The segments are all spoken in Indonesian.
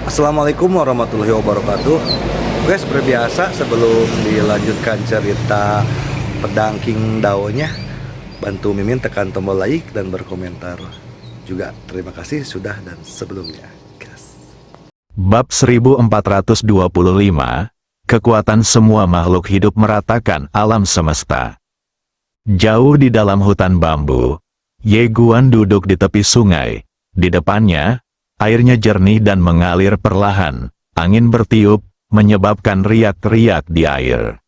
Assalamualaikum warahmatullahi wabarakatuh. Oke, seperti biasa sebelum dilanjutkan cerita pedang King Dao-nya, bantu Mimin tekan tombol like dan berkomentar. Juga terima kasih sudah dan sebelumnya. Gas. Bab 1425, Kekuatan semua makhluk hidup meratakan alam semesta. Jauh di dalam hutan bambu, Ye Guan duduk di tepi sungai. Di depannya, airnya jernih dan mengalir perlahan. Angin bertiup, menyebabkan riak-riak di air.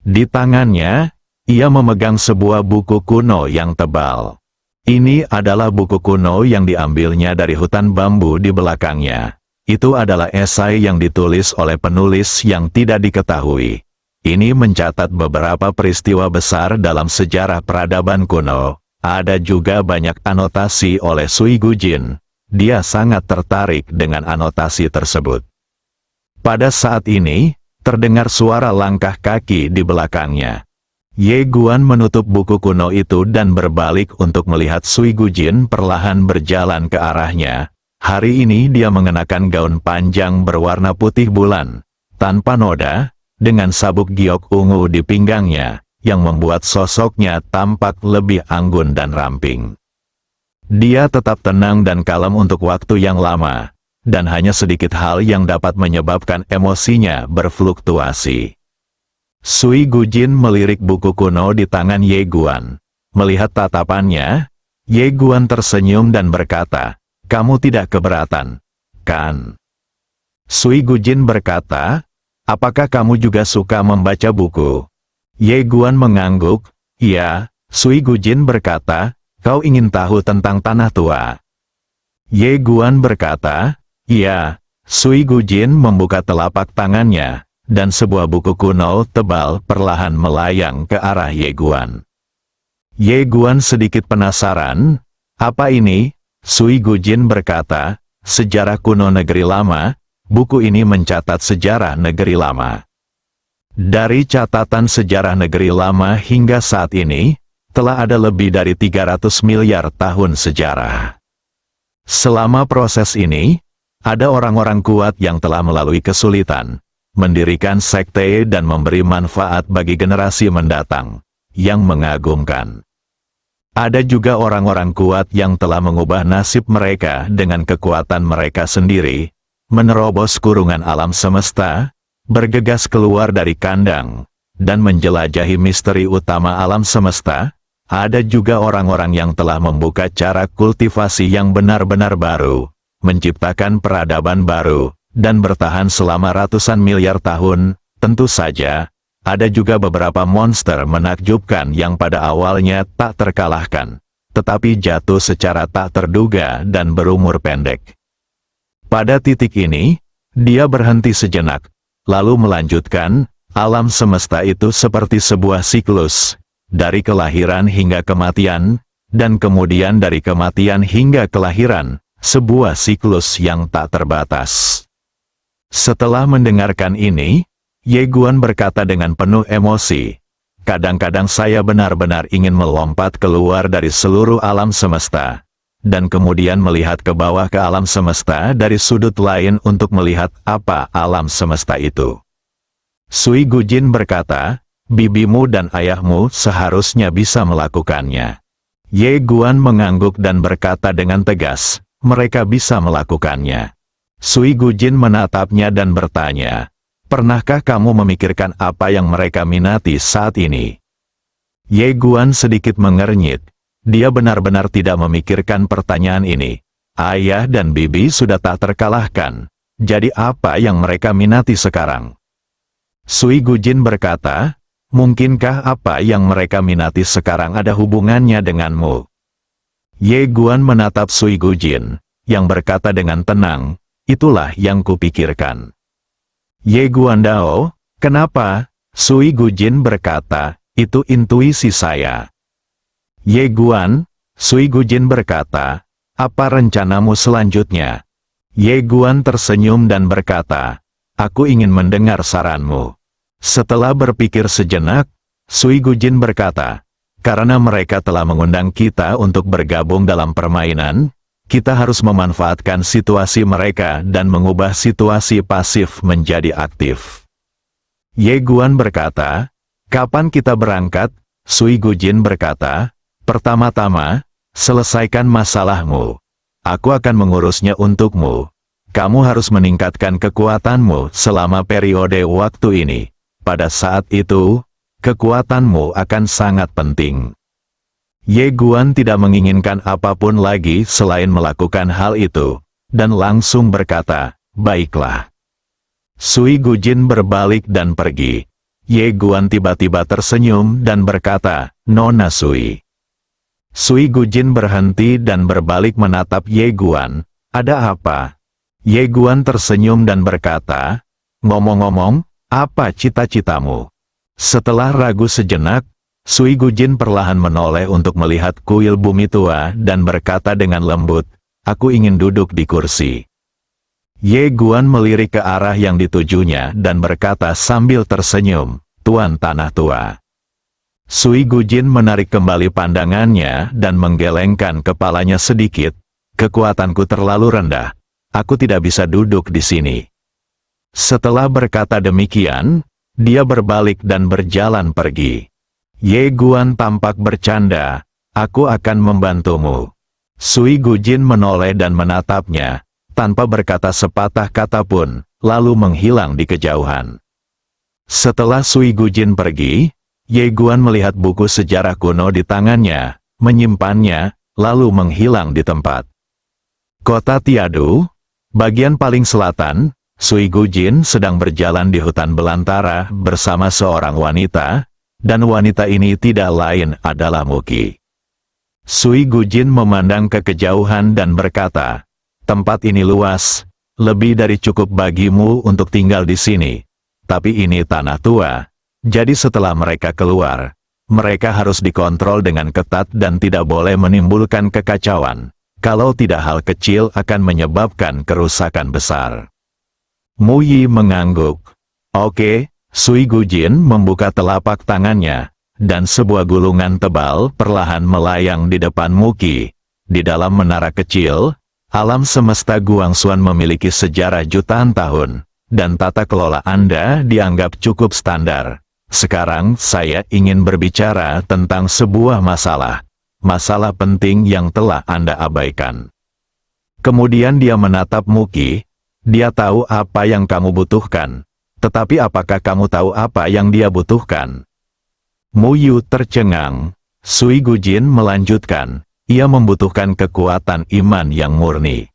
Di tangannya, ia memegang sebuah buku kuno yang tebal. Ini adalah buku kuno yang diambilnya dari hutan bambu di belakangnya. Itu adalah esai yang ditulis oleh penulis yang tidak diketahui. Ini mencatat beberapa peristiwa besar dalam sejarah peradaban kuno. Ada juga banyak anotasi oleh Sui Gujin. Dia sangat tertarik dengan anotasi tersebut. Pada saat ini, terdengar suara langkah kaki di belakangnya. Ye Guan menutup buku kuno itu dan berbalik untuk melihat Sui Gujin perlahan berjalan ke arahnya. Hari ini dia mengenakan gaun panjang berwarna putih bulan, tanpa noda, dengan sabuk giok ungu di pinggangnya, yang membuat sosoknya tampak lebih anggun dan ramping. Dia tetap tenang dan kalem untuk waktu yang lama, dan hanya sedikit hal yang dapat menyebabkan emosinya berfluktuasi. Sui Gujin melirik buku kuno di tangan Ye Guan. Melihat tatapannya, Ye Guan tersenyum dan berkata, "Kamu tidak keberatan, kan?" Sui Gujin berkata, "Apakah kamu juga suka membaca buku?" Ye Guan mengangguk. "Ya." Sui Gujin berkata, "Kau ingin tahu tentang tanah tua?" Ye Guan berkata, "Ya." Sui Gujin membuka telapak tangannya, dan sebuah buku kuno tebal perlahan melayang ke arah Ye Guan. Ye Guan sedikit penasaran. "Apa ini?" Sui Gujin berkata, "Sejarah kuno negeri lama." Buku ini mencatat sejarah negeri lama. Dari catatan sejarah negeri lama hingga saat ini, telah ada lebih dari 300 miliar tahun sejarah. Selama proses ini, ada orang-orang kuat yang telah melalui kesulitan, mendirikan sekte dan memberi manfaat bagi generasi mendatang, yang mengagumkan. Ada juga orang-orang kuat yang telah mengubah nasib mereka dengan kekuatan mereka sendiri, menerobos kurungan alam semesta, bergegas keluar dari kandang, dan menjelajahi misteri utama alam semesta. Ada juga orang-orang yang telah membuka cara kultivasi yang benar-benar baru, menciptakan peradaban baru, dan bertahan selama ratusan miliar tahun. Tentu saja, ada juga beberapa monster menakjubkan yang pada awalnya tak terkalahkan, tetapi jatuh secara tak terduga dan berumur pendek. Pada titik ini, dia berhenti sejenak, lalu melanjutkan, alam semesta itu seperti sebuah siklus, dari kelahiran hingga kematian, dan kemudian dari kematian hingga kelahiran, sebuah siklus yang tak terbatas. Setelah mendengarkan ini, Ye Guan berkata dengan penuh emosi, "Kadang-kadang saya benar-benar ingin melompat keluar dari seluruh alam semesta, dan kemudian melihat ke bawah ke alam semesta dari sudut lain untuk melihat apa alam semesta itu." Sui Gujin berkata, "Bibimu dan ayahmu seharusnya bisa melakukannya." Ye Guan mengangguk dan berkata dengan tegas, "Mereka bisa melakukannya." Sui Gujin menatapnya dan bertanya, "Pernahkah kamu memikirkan apa yang mereka minati saat ini?" Ye Guan sedikit mengernyit. Dia benar-benar tidak memikirkan pertanyaan ini. Ayah dan bibi sudah tak terkalahkan. Jadi apa yang mereka minati sekarang? Sui Gujin berkata, "Mungkinkah apa yang mereka minati sekarang ada hubungannya denganmu?" Ye Guan menatap Sui Gujin, yang berkata dengan tenang, "Itulah yang kupikirkan." Ye Guan Dao, "Kenapa?" Sui Gujin berkata, "Itu intuisi saya." Ye Guan, Sui Gujin berkata, "Apa rencanamu selanjutnya?" Ye Guan tersenyum dan berkata, "Aku ingin mendengar saranmu." Setelah berpikir sejenak, Sui Gujin berkata, "Karena mereka telah mengundang kita untuk bergabung dalam permainan, Kita harus memanfaatkan situasi mereka dan mengubah situasi pasif menjadi aktif. Ye Guan berkata, "Kapan kita berangkat?" Sui Gujin berkata, "Pertama-tama, selesaikan masalahmu. Aku akan mengurusnya untukmu. Kamu harus meningkatkan kekuatanmu selama periode waktu ini. Pada saat itu, kekuatanmu akan sangat penting." Ye Guan tidak menginginkan apapun lagi selain melakukan hal itu, dan langsung berkata, "Baiklah." Sui Gujin berbalik dan pergi. Ye Guan tiba-tiba tersenyum dan berkata, "Nona Sui." Sui Gujin berhenti dan berbalik menatap Ye Guan. "Ada apa?" Ye Guan tersenyum dan berkata, "Ngomong-ngomong, apa cita-citamu?" Setelah ragu sejenak, Sui Gujin perlahan menoleh untuk melihat kuil bumi tua dan berkata dengan lembut, "Aku ingin duduk di kursi." Ye Guan melirik ke arah yang ditujunya dan berkata sambil tersenyum, "Tuan Tanah Tua." Sui Gujin menarik kembali pandangannya dan menggelengkan kepalanya sedikit. "Kekuatanku terlalu rendah. Aku tidak bisa duduk di sini." Setelah berkata demikian, dia berbalik dan berjalan pergi. Ye Guan tampak bercanda, "Aku akan membantumu." Sui Gujin menoleh dan menatapnya, tanpa berkata sepatah kata pun, lalu menghilang di kejauhan. Setelah Sui Gujin pergi, Ye Guan melihat buku sejarah kuno di tangannya, menyimpannya, lalu menghilang di tempat. Kota Tiadu, bagian paling selatan, Sui Gujin sedang berjalan di hutan belantara bersama seorang wanita, dan wanita ini tidak lain adalah Muki. Sui Gujin memandang ke kejauhan dan berkata, "Tempat ini luas, lebih dari cukup bagimu untuk tinggal di sini. Tapi ini tanah tua, jadi setelah mereka keluar, mereka harus dikontrol dengan ketat dan tidak boleh menimbulkan kekacauan. Kalau tidak hal kecil akan menyebabkan kerusakan besar." Mu Yi mengangguk. "Oke." Sui Gujin membuka telapak tangannya, dan sebuah gulungan tebal perlahan melayang di depan Muki. Di dalam menara kecil, alam semesta Guangxuan memiliki sejarah jutaan tahun, dan tata kelola Anda dianggap cukup standar. Sekarang saya ingin berbicara tentang sebuah masalah penting yang telah Anda abaikan. Kemudian dia menatap Muki. "Dia tahu apa yang kamu butuhkan. Tetapi apakah kamu tahu apa yang dia butuhkan?" Mu Yu tercengang. Sui Gujin melanjutkan, "Ia membutuhkan kekuatan iman yang murni."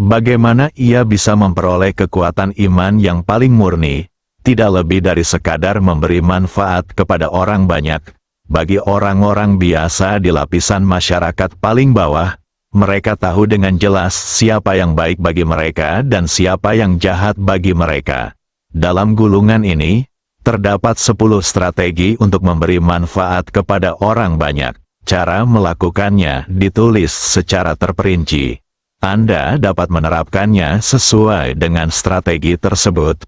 Bagaimana ia bisa memperoleh kekuatan iman yang paling murni? Tidak lebih dari sekadar memberi manfaat kepada orang banyak. Bagi orang-orang biasa di lapisan masyarakat paling bawah, mereka tahu dengan jelas siapa yang baik bagi mereka dan siapa yang jahat bagi mereka. Dalam gulungan ini, terdapat 10 strategi untuk memberi manfaat kepada orang banyak. Cara melakukannya ditulis secara terperinci. Anda dapat menerapkannya sesuai dengan strategi tersebut.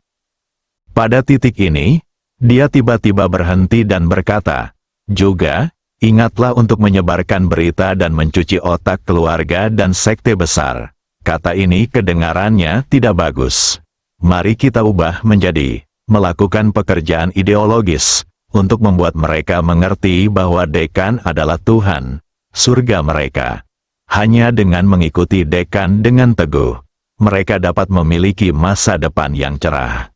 Pada titik ini, dia tiba-tiba berhenti dan berkata, "Juga, ingatlah untuk menyebarkan berita dan mencuci otak keluarga dan sekte besar." Kata ini kedengarannya tidak bagus. Mari kita ubah menjadi melakukan pekerjaan ideologis untuk membuat mereka mengerti bahwa dekan adalah Tuhan, surga mereka. Hanya dengan mengikuti dekan dengan teguh, mereka dapat memiliki masa depan yang cerah.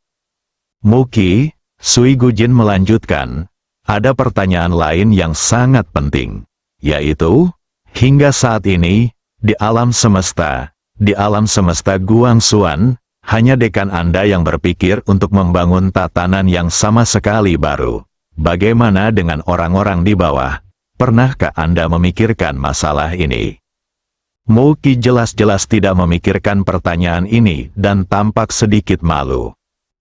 Muki, Sui Gujin melanjutkan, ada pertanyaan lain yang sangat penting, yaitu, hingga saat ini, di alam semesta Guangxuan, hanya dekan Anda yang berpikir untuk membangun tatanan yang sama sekali baru. Bagaimana dengan orang-orang di bawah? Pernahkah Anda memikirkan masalah ini? Muki jelas-jelas tidak memikirkan pertanyaan ini dan tampak sedikit malu.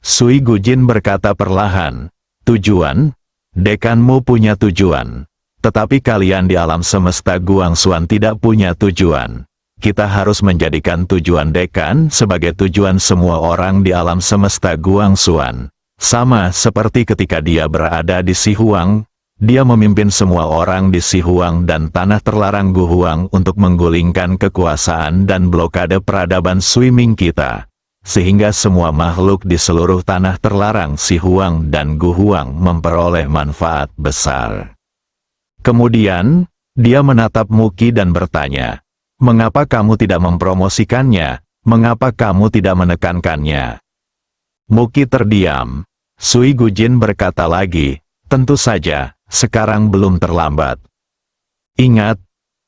Sui Gujin berkata perlahan, "Tujuan? Dekanmu punya tujuan. Tetapi kalian di alam semesta Guangxuan tidak punya tujuan. Kita harus menjadikan tujuan dekan sebagai tujuan semua orang di alam semesta Guangxuan. Sama seperti ketika dia berada di Sihuang, Dia memimpin semua orang di Sihuang dan Tanah Terlarang Guhuang untuk menggulingkan kekuasaan dan blokade peradaban Suiming kita, sehingga semua makhluk di seluruh Tanah Terlarang Sihuang dan Guhuang memperoleh manfaat besar. Kemudian, dia menatap Muki dan bertanya, "Mengapa kamu tidak mempromosikannya? Mengapa kamu tidak menekankannya?" Muki terdiam. Sui Gujin berkata lagi, "Tentu saja. Sekarang belum terlambat. Ingat,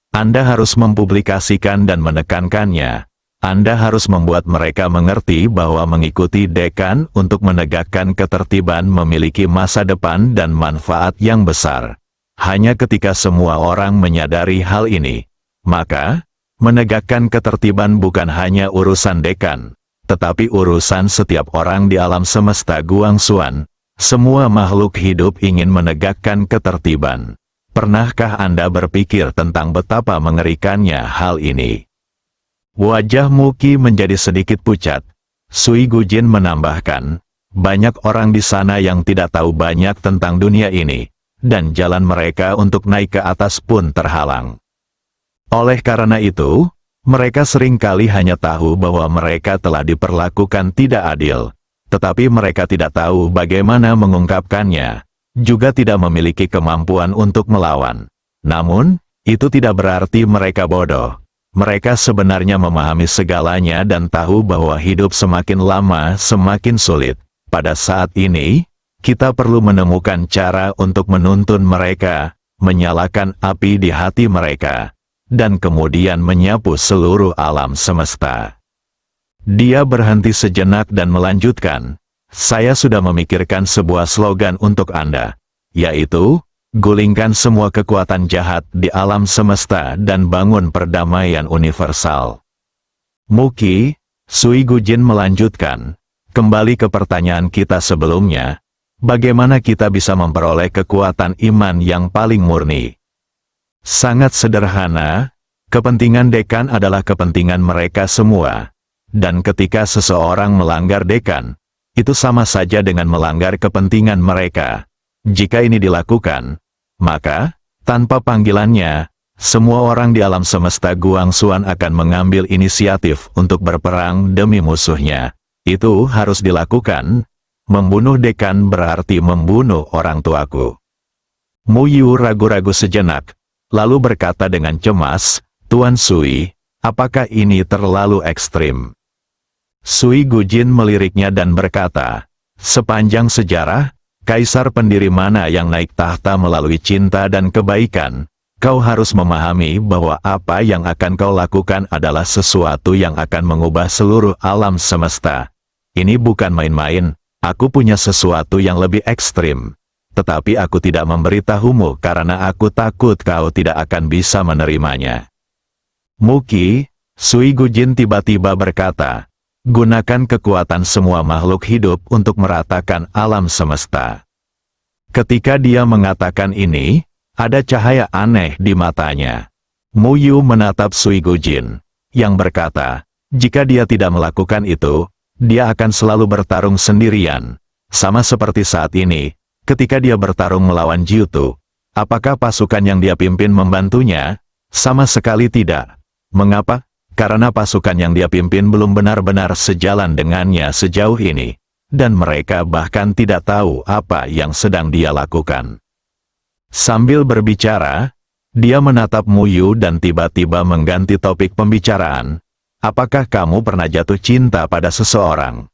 Anda harus mempublikasikan dan menekankannya. Anda harus membuat mereka mengerti bahwa mengikuti dekan untuk menegakkan ketertiban memiliki masa depan dan manfaat yang besar. Hanya ketika semua orang menyadari hal ini, maka menegakkan ketertiban bukan hanya urusan dekan, tetapi urusan setiap orang di alam semesta Guangxuan. Semua makhluk hidup ingin menegakkan ketertiban. Pernahkah Anda berpikir tentang betapa mengerikannya hal ini?" Wajah Muki menjadi sedikit pucat. Sui Gujin menambahkan, "Banyak orang di sana yang tidak tahu banyak tentang dunia ini, dan jalan mereka untuk naik ke atas pun terhalang. Oleh karena itu, mereka seringkali hanya tahu bahwa mereka telah diperlakukan tidak adil. Tetapi mereka tidak tahu bagaimana mengungkapkannya, juga tidak memiliki kemampuan untuk melawan. Namun, itu tidak berarti mereka bodoh. Mereka sebenarnya memahami segalanya dan tahu bahwa hidup semakin lama semakin sulit. Pada saat ini, kita perlu menemukan cara untuk menuntun mereka, menyalakan api di hati mereka, dan kemudian menyapu seluruh alam semesta." Dia berhenti sejenak dan melanjutkan, "Saya sudah memikirkan sebuah slogan untuk Anda, yaitu, gulingkan semua kekuatan jahat di alam semesta dan bangun perdamaian universal." Muki, Sui Gujin melanjutkan, "Kembali ke pertanyaan kita sebelumnya, bagaimana kita bisa memperoleh kekuatan iman yang paling murni? Sangat sederhana, kepentingan dekan adalah kepentingan mereka semua. Dan ketika seseorang melanggar dekan, itu sama saja dengan melanggar kepentingan mereka. Jika ini dilakukan, maka, tanpa panggilannya, semua orang di alam semesta Guangxuan akan mengambil inisiatif untuk berperang demi musuhnya. Itu harus dilakukan. Membunuh dekan berarti membunuh orang tuaku." Mu Yu ragu-ragu sejenak, lalu berkata dengan cemas, "Tuan Sui, apakah ini terlalu ekstrim?" Sui Gujin meliriknya dan berkata, "Sepanjang sejarah, kaisar pendiri mana yang naik tahta melalui cinta dan kebaikan? Kau harus memahami bahwa apa yang akan kau lakukan adalah sesuatu yang akan mengubah seluruh alam semesta. Ini bukan main-main, aku punya sesuatu yang lebih ekstrim. Tetapi aku tidak memberitahumu karena aku takut kau tidak akan bisa menerimanya." Muki, Sui Gujin tiba-tiba berkata, "Gunakan kekuatan semua makhluk hidup untuk meratakan alam semesta." Ketika dia mengatakan ini, ada cahaya aneh di matanya. Mu Yu menatap Sui Gujin, yang berkata, jika dia tidak melakukan itu, dia akan selalu bertarung sendirian. Sama seperti saat ini, ketika dia bertarung melawan Jiutu. Apakah pasukan yang dia pimpin membantunya? Sama sekali tidak. Mengapa? Karena pasukan yang dia pimpin belum benar-benar sejalan dengannya sejauh ini, dan mereka bahkan tidak tahu apa yang sedang dia lakukan. Sambil berbicara, dia menatap Mu Yu dan tiba-tiba mengganti topik pembicaraan. "Apakah kamu pernah jatuh cinta pada seseorang?"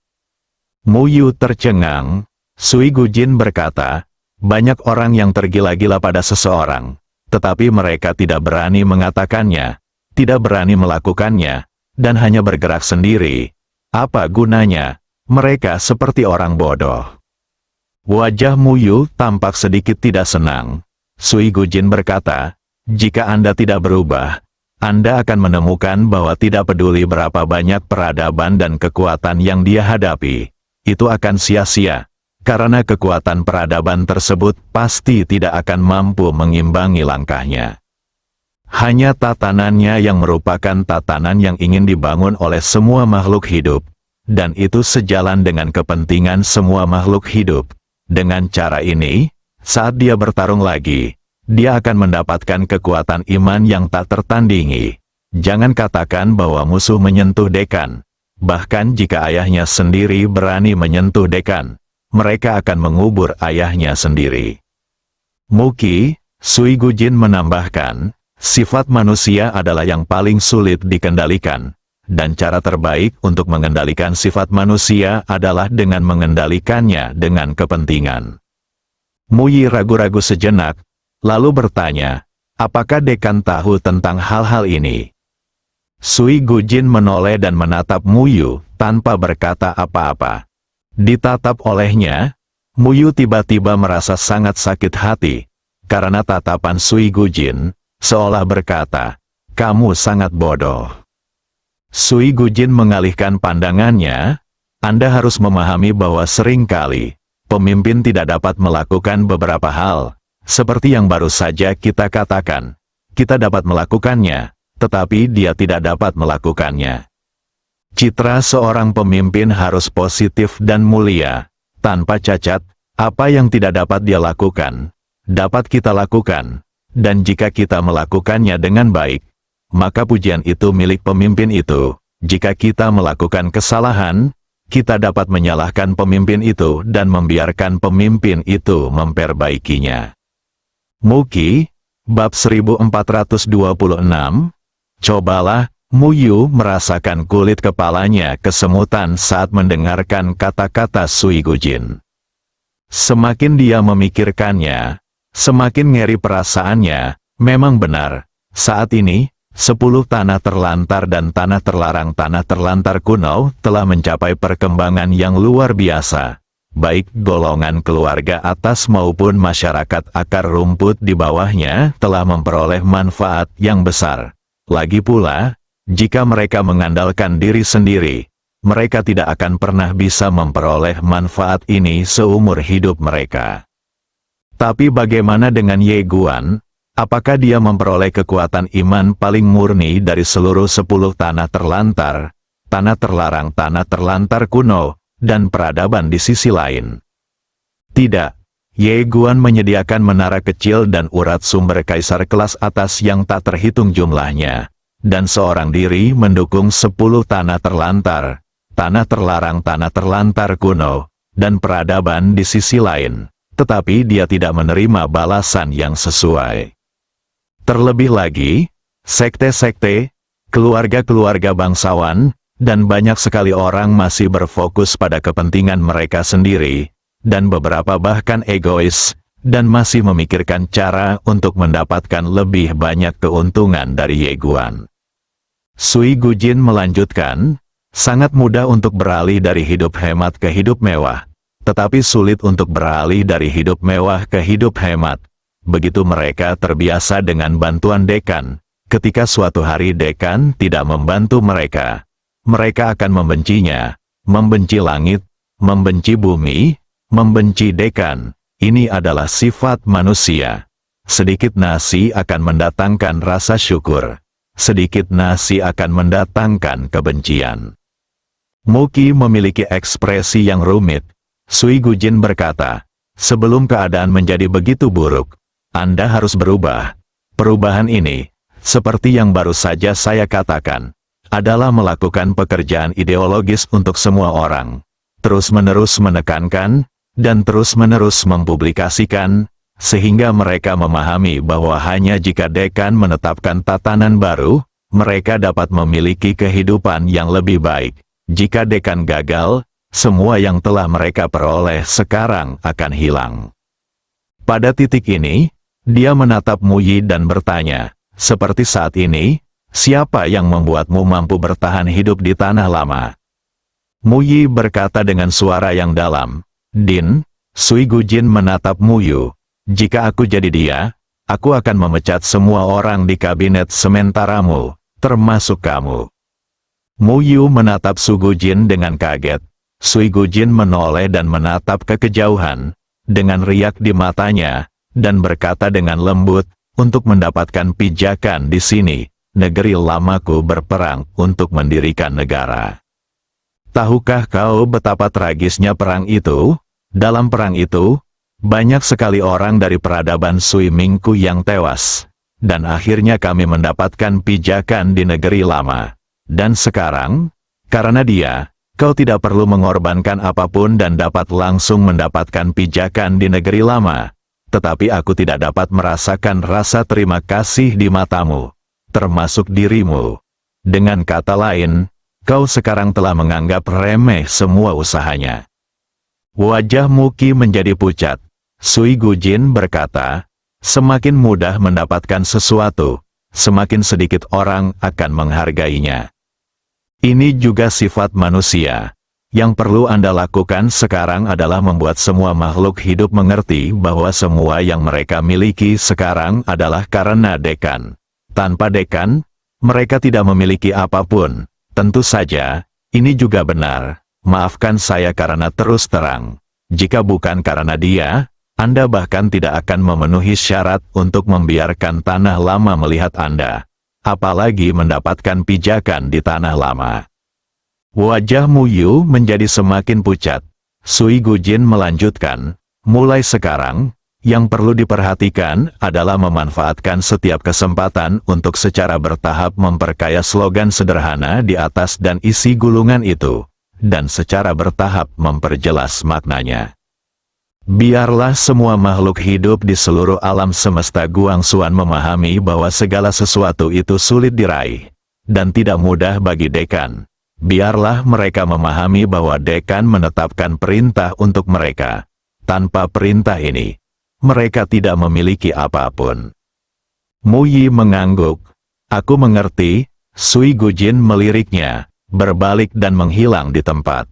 Mu Yu tercengang. Sui Gujin berkata, "Banyak orang yang tergila-gila pada seseorang, tetapi mereka tidak berani mengatakannya, tidak berani melakukannya, dan hanya bergerak sendiri. Apa gunanya? Mereka seperti orang bodoh." Wajah Mu Yu tampak sedikit tidak senang. Sui Gujin berkata, "Jika Anda tidak berubah, Anda akan menemukan bahwa tidak peduli berapa banyak peradaban dan kekuatan yang dia hadapi, itu akan sia-sia, karena kekuatan peradaban tersebut pasti tidak akan mampu mengimbangi langkahnya. Hanya tatanannya yang merupakan tatanan yang ingin dibangun oleh semua makhluk hidup, dan itu sejalan dengan kepentingan semua makhluk hidup. Dengan cara ini, Saat dia bertarung lagi, dia akan mendapatkan kekuatan iman yang tak tertandingi. Jangan katakan bahwa musuh menyentuh Dekan. Bahkan jika ayahnya sendiri berani menyentuh Dekan, mereka akan mengubur ayahnya sendiri. Muki, Sui Gujin menambahkan, sifat manusia adalah yang paling sulit dikendalikan, dan cara terbaik untuk mengendalikan sifat manusia adalah dengan mengendalikannya dengan kepentingan. Muyi ragu-ragu sejenak, lalu bertanya, apakah Dekan tahu tentang hal-hal ini? Sui Gujin menoleh dan menatap Muyu tanpa berkata apa-apa. Ditatap olehnya, Muyu tiba-tiba merasa sangat sakit hati, karena tatapan Sui Gujin seolah berkata, kamu sangat bodoh. Sui Gujin mengalihkan pandangannya, Anda harus memahami bahwa seringkali, pemimpin tidak dapat melakukan beberapa hal, seperti yang baru saja kita katakan. Kita dapat melakukannya, tetapi dia tidak dapat melakukannya. Citra seorang pemimpin harus positif dan mulia, tanpa cacat. Apa yang tidak dapat dia lakukan, dapat kita lakukan, dan jika kita melakukannya dengan baik, maka pujian itu milik pemimpin itu. Jika kita melakukan kesalahan, kita dapat menyalahkan pemimpin itu dan membiarkan pemimpin itu memperbaikinya. Muki, bab 1426, cobalah, Muyu merasakan kulit kepalanya kesemutan saat mendengarkan kata-kata Sui Gujin. Semakin dia memikirkannya, semakin ngeri perasaannya. Memang benar, saat ini, 10 tanah terlantar dan tanah terlantar kuno telah mencapai perkembangan yang luar biasa. Baik golongan keluarga atas maupun masyarakat akar rumput di bawahnya telah memperoleh manfaat yang besar. Lagi pula, jika mereka mengandalkan diri sendiri, mereka tidak akan pernah bisa memperoleh manfaat ini seumur hidup mereka. Tapi bagaimana dengan Ye Guan? Apakah dia memperoleh kekuatan iman paling murni dari seluruh 10 tanah terlantar, tanah terlarang, tanah terlantar kuno, dan peradaban di sisi lain? Tidak. Ye Guan menyediakan menara kecil dan urat sumber kaisar kelas atas yang tak terhitung jumlahnya, dan seorang diri mendukung 10 tanah terlantar, tanah terlarang, tanah terlantar kuno, dan peradaban di sisi lain, tetapi dia tidak menerima balasan yang sesuai. Terlebih lagi, sekte-sekte, keluarga-keluarga bangsawan, dan banyak sekali orang masih berfokus pada kepentingan mereka sendiri, dan beberapa bahkan egois, dan masih memikirkan cara untuk mendapatkan lebih banyak keuntungan dari Ye Guan. Sui Gujin melanjutkan, sangat mudah untuk beralih dari hidup hemat ke hidup mewah, tetapi sulit untuk beralih dari hidup mewah ke hidup hemat. Begitu mereka terbiasa dengan bantuan Dekan, ketika suatu hari Dekan tidak membantu mereka, mereka akan membencinya, membenci langit, membenci bumi, membenci Dekan. Ini adalah sifat manusia. Sedikit nasi akan mendatangkan rasa syukur. Sedikit nasi akan mendatangkan kebencian. Muki memiliki ekspresi yang rumit. Sui Gujin berkata, sebelum keadaan menjadi begitu buruk, Anda harus berubah. Perubahan ini, seperti yang baru saja saya katakan, adalah melakukan pekerjaan ideologis untuk semua orang. Terus-menerus menekankan, dan terus-menerus mempublikasikan, sehingga mereka memahami bahwa hanya jika Dekan menetapkan tatanan baru, mereka dapat memiliki kehidupan yang lebih baik. Jika Dekan gagal, semua yang telah mereka peroleh sekarang akan hilang. Pada titik ini, dia menatap Muyi dan bertanya, seperti saat ini, siapa yang membuatmu mampu bertahan hidup di tanah lama? Muyi berkata dengan suara yang dalam, Din. Sui Gujin menatap Muyu. Jika aku jadi dia, aku akan memecat semua orang di kabinet sementaramu, termasuk kamu. Muyu menatap Sui Gujin dengan kaget. Sui Gujin menoleh dan menatap ke kejauhan, dengan riak di matanya, dan berkata dengan lembut, untuk mendapatkan pijakan di sini, negeri lamaku berperang untuk mendirikan negara. Tahukah kau betapa tragisnya perang itu? Dalam perang itu, Banyak sekali orang dari peradaban Sui Mingku yang tewas. Dan akhirnya kami mendapatkan pijakan di negeri lama. Dan sekarang, karena dia, kau tidak perlu mengorbankan apapun dan dapat langsung mendapatkan pijakan di negeri lama. Tetapi aku tidak dapat merasakan rasa terima kasih di matamu, termasuk dirimu. Dengan kata lain, kau sekarang telah menganggap remeh semua usahanya. Wajah Muki menjadi pucat. Sui Gujin berkata, semakin mudah mendapatkan sesuatu, semakin sedikit orang akan menghargainya. Ini juga sifat manusia. Yang perlu Anda lakukan sekarang adalah membuat semua makhluk hidup mengerti bahwa semua yang mereka miliki sekarang adalah karena Dekan. Tanpa Dekan, mereka tidak memiliki apapun. Tentu saja, ini juga benar. Maafkan saya karena terus terang. Jika bukan karena dia, Anda bahkan tidak akan memenuhi syarat untuk membiarkan tanah lama melihat Anda. Apalagi mendapatkan pijakan di tanah lama. Wajah Mu Yu menjadi semakin pucat. Sui Gujin melanjutkan, mulai sekarang, yang perlu diperhatikan adalah memanfaatkan setiap kesempatan untuk secara bertahap memperkaya slogan sederhana di atas dan isi gulungan itu, dan secara bertahap memperjelas maknanya. Biarlah semua makhluk hidup di seluruh alam semesta Guangxuan memahami bahwa segala sesuatu itu sulit diraih, dan tidak mudah bagi Dekan. Biarlah mereka memahami bahwa Dekan menetapkan perintah untuk mereka. Tanpa perintah ini, mereka tidak memiliki apapun. Mu Yi mengangguk. Aku mengerti. Sui Gujin meliriknya, berbalik dan menghilang di tempat.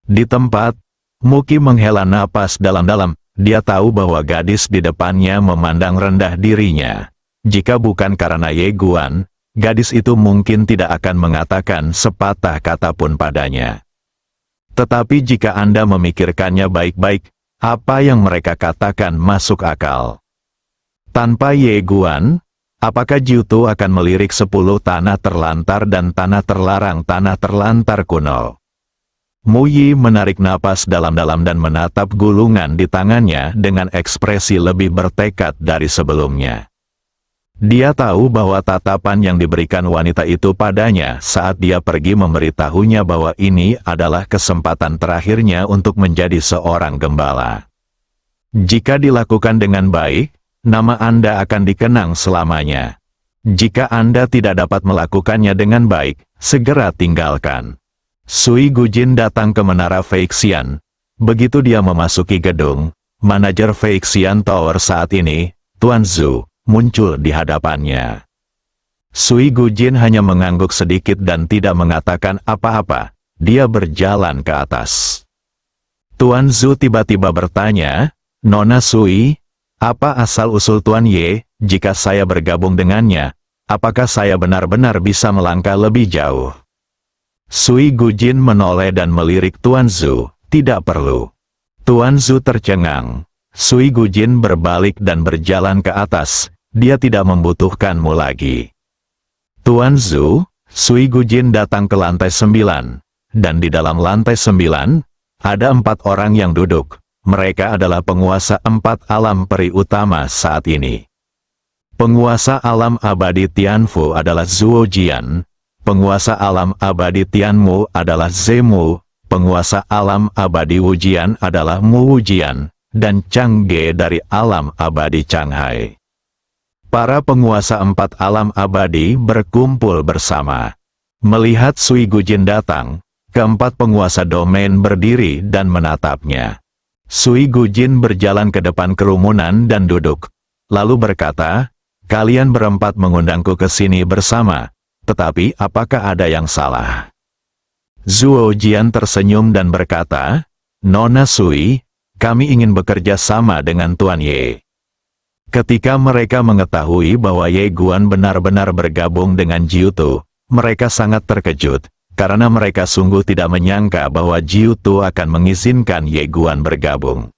Di tempat, Muki menghela napas dalam-dalam. Dia tahu bahwa gadis di depannya memandang rendah dirinya. Jika bukan karena Ye Guan, gadis itu mungkin tidak akan mengatakan sepatah kata pun padanya. Tetapi jika Anda memikirkannya baik-baik, apa yang mereka katakan masuk akal. Tanpa Ye Guan, apakah Jiutu akan melirik 10 tanah terlantar dan tanah terlantar kuno? Mu Yi menarik napas dalam-dalam dan menatap gulungan di tangannya dengan ekspresi lebih bertekad dari sebelumnya. Dia tahu bahwa tatapan yang diberikan wanita itu padanya saat dia pergi memberitahunya bahwa ini adalah kesempatan terakhirnya untuk menjadi seorang gembala. Jika dilakukan dengan baik, nama Anda akan dikenang selamanya. Jika Anda tidak dapat melakukannya dengan baik, segera tinggalkan. Sui Gujin datang ke menara Feixian. Begitu dia memasuki gedung, manajer Feixian Tower saat ini, Tuan Zhu, muncul di hadapannya. Sui Gujin hanya mengangguk sedikit dan tidak mengatakan apa-apa. Dia berjalan ke atas. Tuan Zhu tiba-tiba bertanya, Nona Sui, apa asal-usul Tuan Ye? Jika saya bergabung dengannya, apakah saya benar-benar bisa melangkah lebih jauh? Sui Gujin menoleh dan melirik Tuan Zhu, tidak perlu. Tuan Zhu tercengang. Sui Gujin berbalik dan berjalan ke atas, dia tidak membutuhkanmu lagi. Tuan Zhu, Sui Gujin datang ke lantai 9, dan di dalam lantai 9, ada 4 orang yang duduk. Mereka adalah penguasa 4 alam peri utama saat ini. Penguasa alam abadi Tianfu adalah Zhuo Jian. Penguasa alam abadi Tianmu adalah Zemu, penguasa alam abadi Wujian adalah Mu Wujian, dan Chang Ge dari alam abadi Changhai. Para penguasa 4 alam abadi berkumpul bersama. Melihat Sui Gujin datang, keempat penguasa domain berdiri dan menatapnya. Sui Gujin berjalan ke depan kerumunan dan duduk, lalu berkata, kalian berempat mengundangku ke sini bersama. Tetapi apakah ada yang salah? Zhuo Jian tersenyum dan berkata, Nona Sui, kami ingin bekerja sama dengan Tuan Ye. Ketika mereka mengetahui bahwa Ye Guan benar-benar bergabung dengan Jiutu, mereka sangat terkejut, karena mereka sungguh tidak menyangka bahwa Jiutu akan mengizinkan Ye Guan bergabung.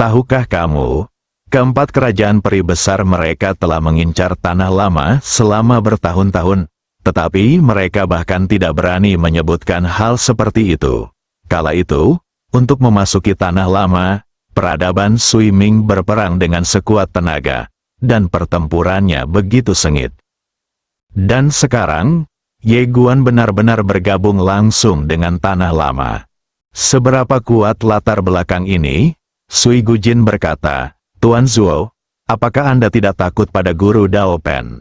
Tahukah kamu, keempat kerajaan peri besar mereka telah mengincar tanah lama selama bertahun-tahun, tetapi mereka bahkan tidak berani menyebutkan hal seperti itu. Kala itu, untuk memasuki tanah lama, Peradaban Sui Ming berperang dengan sekuat tenaga, dan pertempurannya begitu sengit. Dan sekarang, Ye Guan benar-benar bergabung langsung dengan tanah lama. Seberapa kuat latar belakang ini? Sui Gujin berkata, Tuan Zuo, apakah Anda tidak takut pada guru Dao Pen?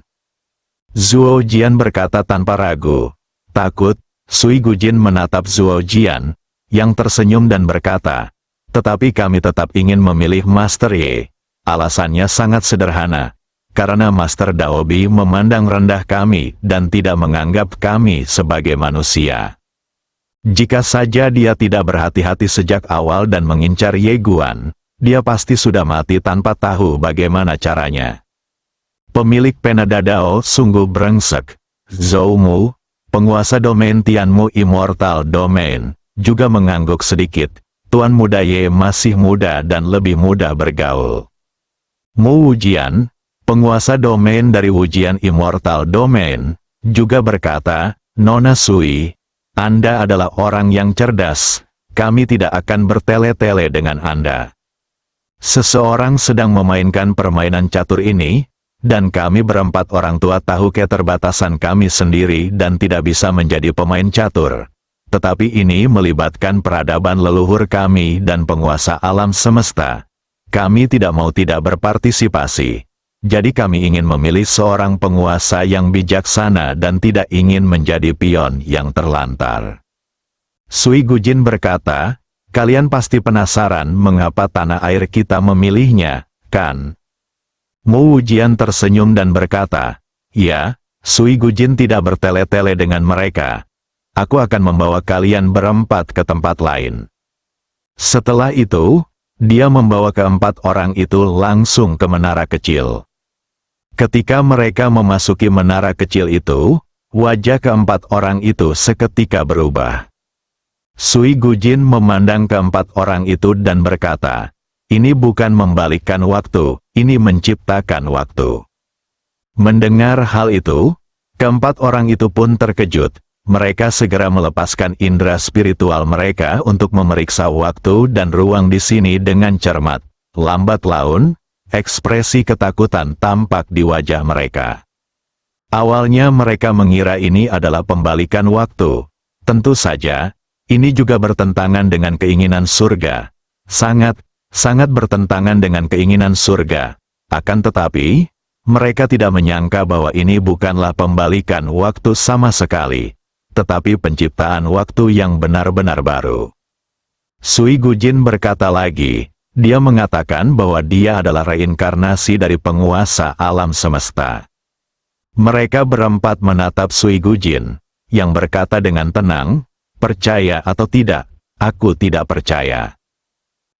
Zuo Jian berkata tanpa ragu. Takut? Sui Gujin menatap Zuo Jian, yang tersenyum dan berkata, tetapi kami tetap ingin memilih Master Ye. Alasannya sangat sederhana. Karena Master Daobi memandang rendah kami dan tidak menganggap kami sebagai manusia. Jika saja dia tidak berhati-hati sejak awal dan mengincar Ye Guan, dia pasti sudah mati tanpa tahu bagaimana caranya. Pemilik Penada Dao sungguh brengsek. Zhou Mu, penguasa domain Tianmu Immortal Domain, juga mengangguk sedikit. Tuan muda Ye masih muda dan lebih mudah bergaul. Mu Wujian, penguasa domain dari Wujian Immortal Domain, juga berkata, Nona Sui, Anda adalah orang yang cerdas, kami tidak akan bertele-tele dengan Anda. Seseorang sedang memainkan permainan catur ini, dan kami berempat orang tua tahu keterbatasan kami sendiri dan tidak bisa menjadi pemain catur. Tetapi ini melibatkan peradaban leluhur kami dan penguasa alam semesta. Kami tidak mau tidak berpartisipasi. Jadi kami ingin memilih seorang penguasa yang bijaksana dan tidak ingin menjadi pion yang terlantar. Sui Gujin berkata, kalian pasti penasaran mengapa tanah air kita memilihnya, kan? Mu Wujian tersenyum dan berkata, ya, Sui Gujin tidak bertele-tele dengan mereka. Aku akan membawa kalian berempat ke tempat lain. Setelah itu, dia membawa keempat orang itu langsung ke menara kecil. Ketika mereka memasuki menara kecil itu, wajah keempat orang itu seketika berubah. Sui Gujin memandang keempat orang itu dan berkata, ini bukan membalikkan waktu, ini menciptakan waktu. Mendengar hal itu, keempat orang itu pun terkejut. Mereka segera melepaskan indera spiritual mereka untuk memeriksa waktu dan ruang di sini dengan cermat. Lambat laun, ekspresi ketakutan tampak di wajah mereka. Awalnya mereka mengira ini adalah pembalikan waktu. Tentu saja, ini juga bertentangan dengan keinginan surga. Sangat bertentangan dengan keinginan surga. Akan tetapi, mereka tidak menyangka bahwa ini bukanlah pembalikan waktu sama sekali, tetapi penciptaan waktu yang benar-benar baru. Sui Gujin berkata lagi, dia mengatakan bahwa dia adalah reinkarnasi dari penguasa alam semesta. Mereka berempat menatap Sui Gujin, yang berkata dengan tenang, percaya atau tidak, aku tidak percaya.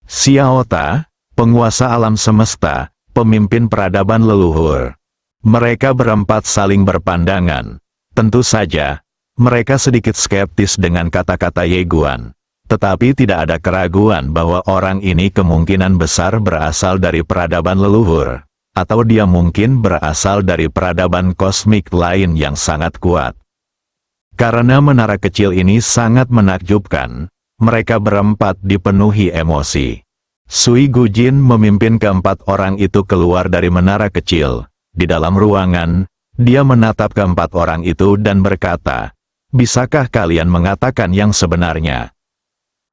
Xiao Ta, penguasa alam semesta, pemimpin peradaban leluhur. Mereka berempat saling berpandangan. Tentu saja, mereka sedikit skeptis dengan kata-kata Ye Guan. Tetapi tidak ada keraguan bahwa orang ini kemungkinan besar berasal dari peradaban leluhur, atau dia mungkin berasal dari peradaban kosmik lain yang sangat kuat. Karena menara kecil ini sangat menakjubkan, mereka berempat dipenuhi emosi. Sui Gujin memimpin keempat orang itu keluar dari menara kecil. Di dalam ruangan, dia menatap keempat orang itu dan berkata, bisakah kalian mengatakan yang sebenarnya?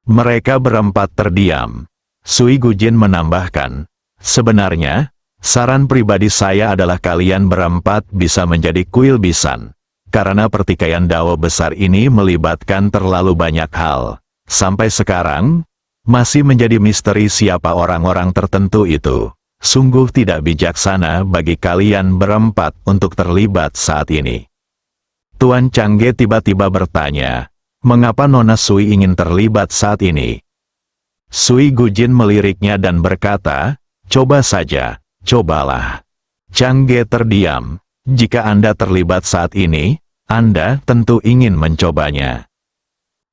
Mereka berempat terdiam. Sui Gujin menambahkan, sebenarnya, saran pribadi saya adalah kalian berempat bisa menjadi kuil bisan. Karena pertikaian Dao besar ini melibatkan terlalu banyak hal. Sampai sekarang, masih menjadi misteri siapa orang-orang tertentu itu. Sungguh tidak bijaksana bagi kalian berempat untuk terlibat saat ini. Tuan Changge tiba-tiba bertanya, mengapa Nona Sui ingin terlibat saat ini? Sui Gujin meliriknya dan berkata, coba saja, cobalah. Changge terdiam. Jika Anda terlibat saat ini, Anda tentu ingin mencobanya.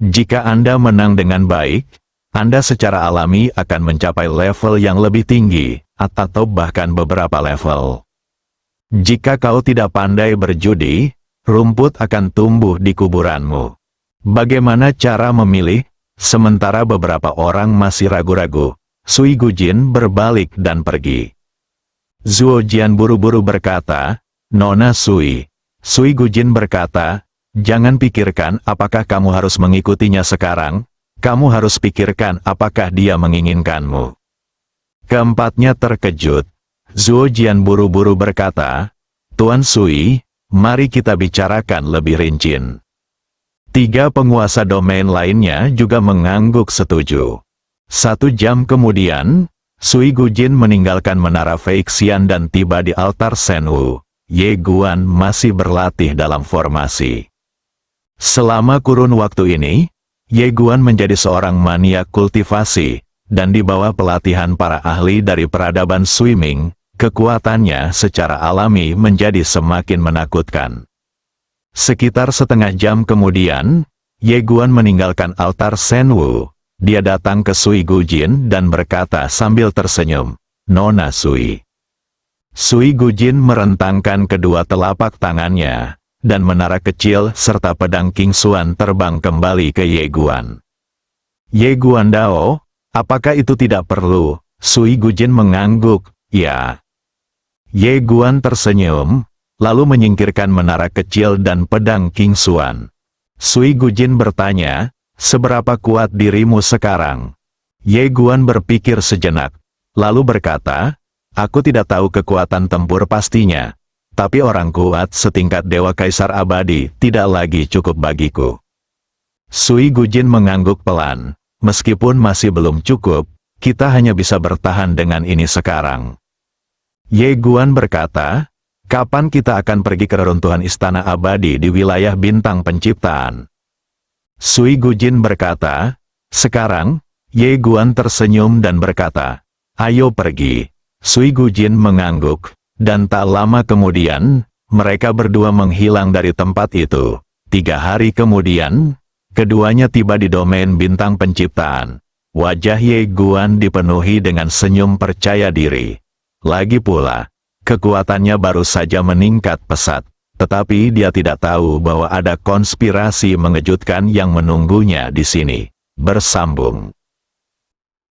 Jika Anda menang dengan baik, Anda secara alami akan mencapai level yang lebih tinggi, atau bahkan beberapa level. Jika kau tidak pandai berjudi, rumput akan tumbuh di kuburanmu. Bagaimana cara memilih? Sementara beberapa orang masih ragu-ragu, Sui Gujin berbalik dan pergi. Zuo Jian buru-buru berkata, "Nona Sui." Sui Gujin berkata, "Jangan pikirkan apakah kamu harus mengikutinya sekarang, kamu harus pikirkan apakah dia menginginkanmu." Keempatnya terkejut. Zuo Jian buru-buru berkata, "Tuan Sui, mari kita bicarakan lebih rinci." 3 penguasa domain lainnya juga mengangguk setuju. 1 jam kemudian, Sui Gujin meninggalkan menara Feixian dan tiba di altar Shenwu. Ye Guan masih berlatih dalam formasi. Selama kurun waktu ini, Ye Guan menjadi seorang maniak kultivasi, dan di bawah pelatihan para ahli dari peradaban swimming, kekuatannya secara alami menjadi semakin menakutkan. Sekitar setengah jam kemudian, Ye Guan meninggalkan altar Shenwu. Dia datang ke Sui Gujin dan berkata sambil tersenyum, "Nona Sui." Sui Gujin merentangkan kedua telapak tangannya, dan menara kecil serta pedang King Xuan terbang kembali ke Ye Guan. "Ye Guan Dao, apakah itu tidak perlu?" Sui Gujin mengangguk, "Ya." Ye Guan tersenyum, lalu menyingkirkan menara kecil dan pedang King Xuan. Sui Gujin bertanya, "Seberapa kuat dirimu sekarang?" Ye Guan berpikir sejenak, lalu berkata, "Aku tidak tahu kekuatan tempur pastinya, tapi orang kuat setingkat Dewa Kaisar Abadi tidak lagi cukup bagiku." Sui Gujin mengangguk pelan, "Meskipun masih belum cukup, kita hanya bisa bertahan dengan ini sekarang." Ye Guan berkata, "Kapan kita akan pergi ke reruntuhan Istana Abadi di wilayah Bintang Penciptaan?" Sui Gujin berkata, "Sekarang." Ye Guan tersenyum dan berkata, "Ayo pergi." Sui Gujin mengangguk, dan tak lama kemudian, mereka berdua menghilang dari tempat itu. 3 hari kemudian, keduanya tiba di domain Bintang Penciptaan. Wajah Ye Guan dipenuhi dengan senyum percaya diri. Lagi pula, kekuatannya baru saja meningkat pesat, tetapi dia tidak tahu bahwa ada konspirasi mengejutkan yang menunggunya di sini. Bersambung.